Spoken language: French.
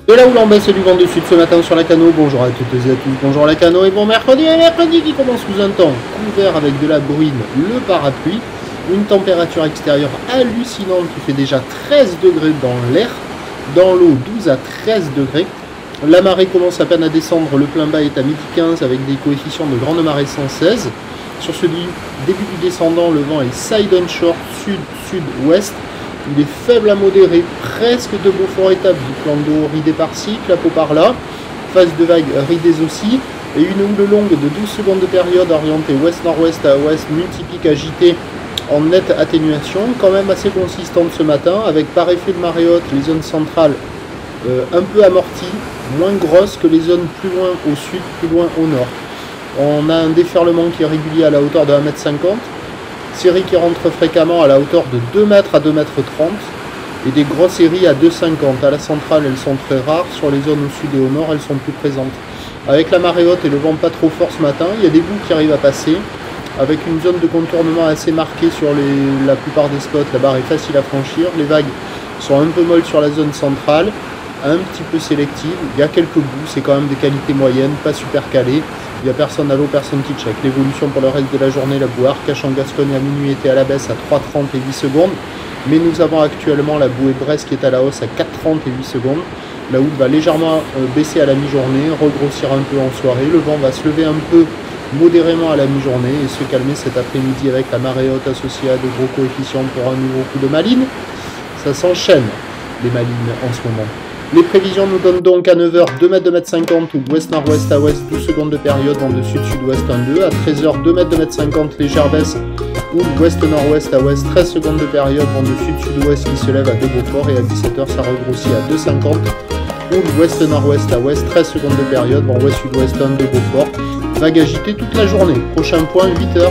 De la houle en baisse et du vent de sud ce matin sur la Cano. Bonjour à toutes et à tous, bonjour la Cano et bon mercredi. Et mercredi qui commence sous un temps couvert avec de la bruine, le parapluie. Une température extérieure hallucinante qui fait déjà 13 degrés dans l'air. Dans l'eau, 12 à 13 degrés. La marée commence à peine à descendre, le plein bas est à midi 15 avec des coefficients de grande marée 116. Sur ce début du descendant, le vent est side on shore, sud-sud-ouest. Il est faible à modéré, presque de Beaufort établi. Plan d'eau ridé par-ci, clapot par-là. Phase de vague ridées aussi. Et une houle longue de 12 secondes de période orientée ouest-nord-ouest à ouest, multipique agité en nette atténuation. Quand même assez consistante ce matin, avec par effet de marée haute les zones centrales un peu amorties, moins grosses que les zones plus loin au sud, plus loin au nord. On a un déferlement qui est régulier à la hauteur de 1,50 m. Séries qui rentrent fréquemment à la hauteur de 2 mètres à 2,30 m et des grosses séries à 2,50 m. À la centrale, elles sont très rares. Sur les zones au sud et au nord, elles sont plus présentes. Avec la marée haute et le vent pas trop fort ce matin, il y a des bouts qui arrivent à passer. Avec une zone de contournement assez marquée sur la plupart des spots, la barre est facile à franchir. Les vagues sont un peu molles sur la zone centrale, un petit peu sélectives. Il y a quelques bouts, c'est quand même des qualités moyennes, pas super calées. Il n'y a personne à l'eau, personne qui check. L'évolution pour le reste de la journée, la boue Arcachon Gascogne à minuit était à la baisse à 3,30 et 8 secondes. Mais nous avons actuellement la bouée Brest qui est à la hausse à 4,30 et 8 secondes. La houle va légèrement baisser à la mi-journée, regrossir un peu en soirée. Le vent va se lever un peu modérément à la mi-journée et se calmer cet après-midi avec la marée haute associée à de gros coefficients pour un nouveau coup de maline. Ça s'enchaîne, les malines en ce moment. Les prévisions nous donnent donc à 9h 2 m 2,50 m ou ouest-nord-ouest à ouest 12 secondes de période, vent de sud-sud-ouest 1,2 à 13h 2 m 2,50 m légère baisse ou ouest-nord-ouest à ouest 13 secondes de période, vent de sud-sud-ouest qui se lève à 2 Beaufort et à 17h ça regrossit à 2,50 ou ouest-nord-ouest à ouest 13 secondes de période, vent ouest-sud-ouest 1,2 Beaufort. Vague agitée toute la journée. Prochain point 8h.